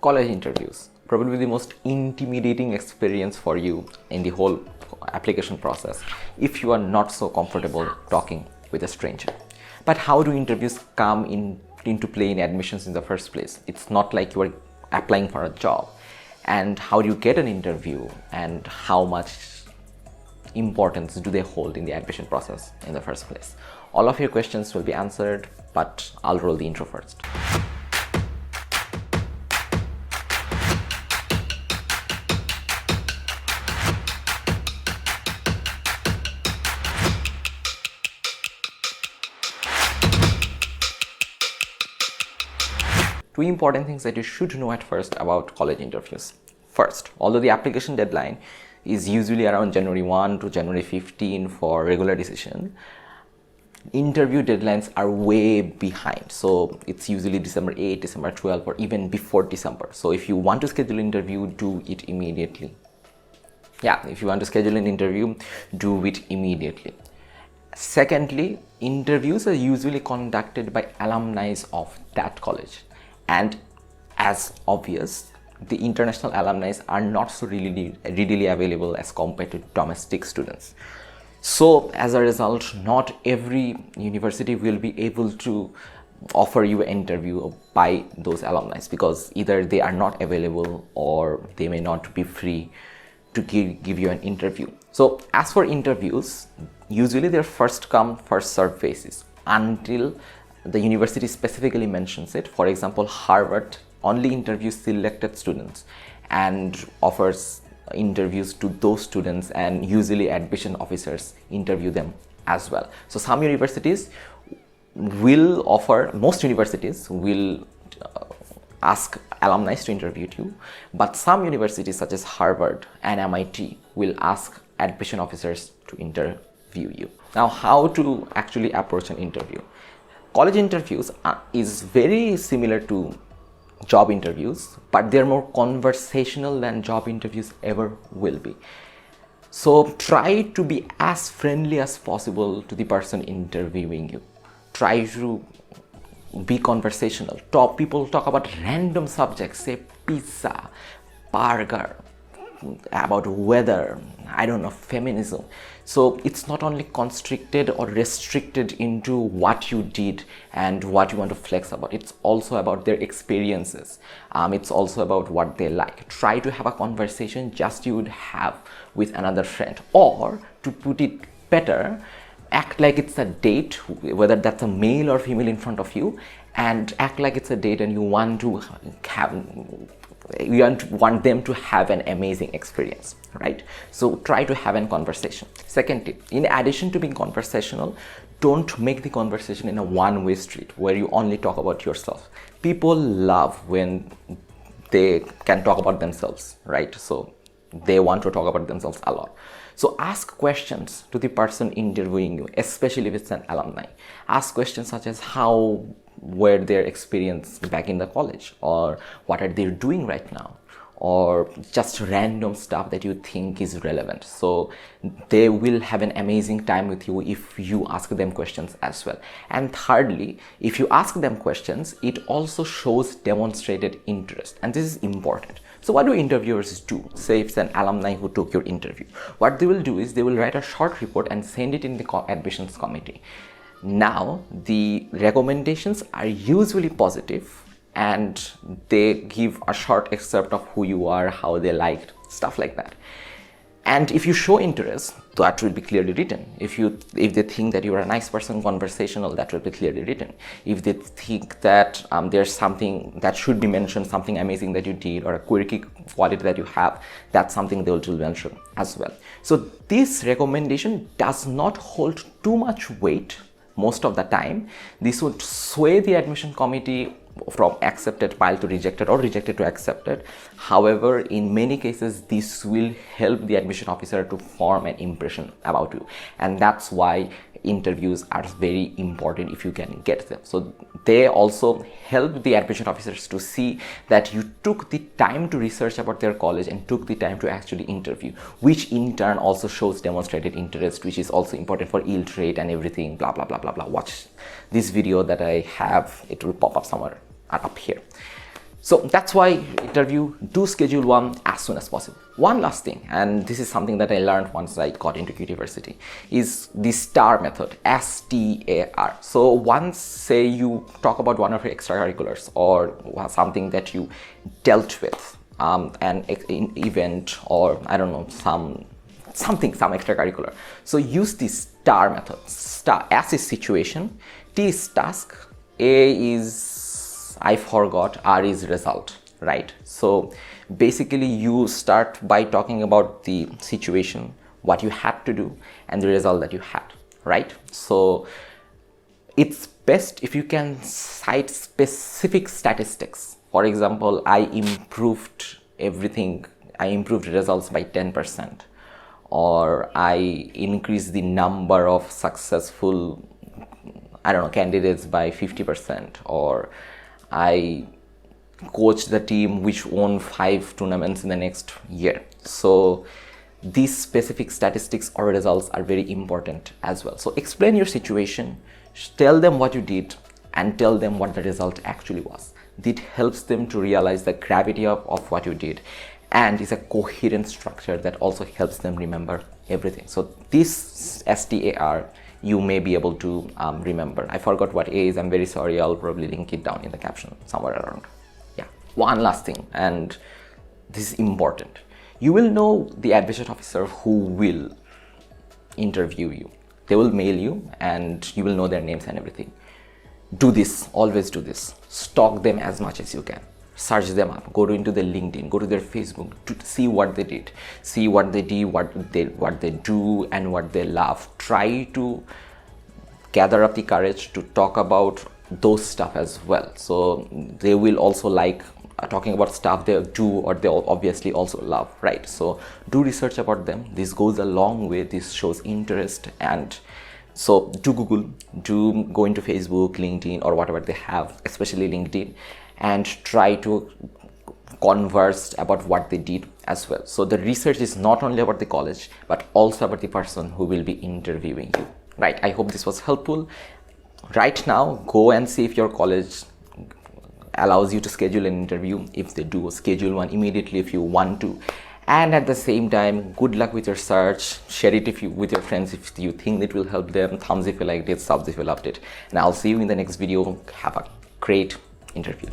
College interviews, probably the most intimidating experience for you in the whole application process if you are not so comfortable talking with a stranger. But how do interviews come into play in admissions in the first place? It's not like you are applying for a job. And how do you get an interview, and how much importance do they hold in the admission process in the first place? All of your questions will be answered, but I'll roll the intro first. Two important things that you should know at first about college interviews. First, although the application deadline is usually around January 1 to January 15 for regular decision, interview deadlines are way behind. So it's usually December 8, December 12, or even before December. So if you want to schedule an interview, do it immediately. If you want to schedule an interview, do it immediately. Secondly, interviews are usually conducted by alumni of that college. And as obvious, the international alumni are not so readily available as compared to domestic students. So as a result, not every university will be able to offer you an interview by those alumni, because either they are not available or they may not be free to give you an interview. So as for interviews, usually they're first come, first served basis until the university specifically mentions it. For example, Harvard only interviews selected students and offers interviews to those students, and usually admission officers interview them as well. So some universities will offer, most universities will ask alumni to interview you, but some universities such as Harvard and MIT will ask admission officers to interview you. Now, how to actually approach an interview? College interviews is very similar to job interviews, but they're more conversational than job interviews ever will be. So try to be as friendly as possible to the person interviewing you. Try to be conversational. People talk about random subjects, say pizza, burger, about weather, I don't know, feminism. So it's not only constricted or restricted into what you did and what you want to flex about. It's also about their experiences. It's also about what they like. Try to have a conversation just you would have with another friend, or to put it better, act like it's a date, whether that's a male or female in front of you, and act like it's a date and you want them to have an amazing experience, right? So try to have a conversation. Second tip, in addition to being conversational, don't make the conversation in a one-way street where you only talk about yourself. People love when they can talk about themselves, right? So they want to talk about themselves a lot. So ask questions to the person interviewing you, especially if it's an alumni. Ask questions such as how were their experience back in the college, or what are they doing right now, or just random stuff that you think is relevant. So they will have an amazing time with you if you ask them questions as well. And thirdly, if you ask them questions, it also shows demonstrated interest, and this is important. So what do interviewers do? Say if it's an alumni who took your interview. What they will do is they will write a short report and send it in the admissions committee. Now, the recommendations are usually positive, and they give a short excerpt of who you are, how they liked, stuff like that. And if you show interest, that will be clearly written. If they think that you are a nice person, conversational, that will be clearly written. If they think that there's something that should be mentioned, something amazing that you did, or a quirky quality that you have, that's something they will mention as well. So this recommendation does not hold too much weight most of the time. This would sway the admission committee from accepted file to rejected, or rejected to accepted. However, in many cases, this will help the admission officer to form an impression about you, and that's why interviews are very important if you can get them. So they also help the admission officers to see that you took the time to research about their college and took the time to actually interview, which in turn also shows demonstrated interest, which is also important for yield rate and everything, blah blah blah blah blah. Watch this video that I have, it will pop up somewhere up here. So that's why interview, do schedule one as soon as possible. One last thing, and this is something that I learned once I got into university, is the STAR method, STAR. So once, say, you talk about one of your extracurriculars or something that you dealt with, an event, or I don't know, some extracurricular. So use the STAR method. STAR, S is situation, T is task, A is I forgot, R is result, right? So basically you start by talking about the situation, what you had to do, and the result that you had, right? So it's best if you can cite specific statistics. For example, I improved everything, I improved results by 10%, or I increased the number of successful, I don't know, candidates by 50%, or I coached the team which won 5 tournaments in the next year. So these specific statistics or results are very important as well. So explain your situation, tell them what you did, and tell them what the result actually was. That helps them to realize the gravity of what you did, and is a coherent structure that also helps them remember everything. So this STAR you may be able to remember. I forgot what A is, I'm very sorry, I'll probably link it down in the caption somewhere around. Yeah, one last thing, and this is important. You will know the admission officer who will interview you. They will mail you and you will know their names and everything. Do this, always do this. Stalk them as much as you can. Search them up, go into their LinkedIn, go to their Facebook to see what they did, see what they do, what they do, and what they love. Try to gather up the courage to talk about those stuff as well. So they will also like talking about stuff they do or they obviously also love, right? So do research about them. This goes a long way. This shows interest. And so do Google, do go into Facebook, LinkedIn, or whatever they have, especially LinkedIn, and try to converse about what they did as well. So the research is not only about the college, but also about the person who will be interviewing you, right? I hope this was helpful. Right now, go and see if your college allows you to schedule an interview. If they do, schedule one immediately if you want to. And at the same time, good luck with your search. Share it with your friends if you think it will help them. Thumbs if you liked it, subs if you loved it. And I'll see you in the next video. Have a great interview.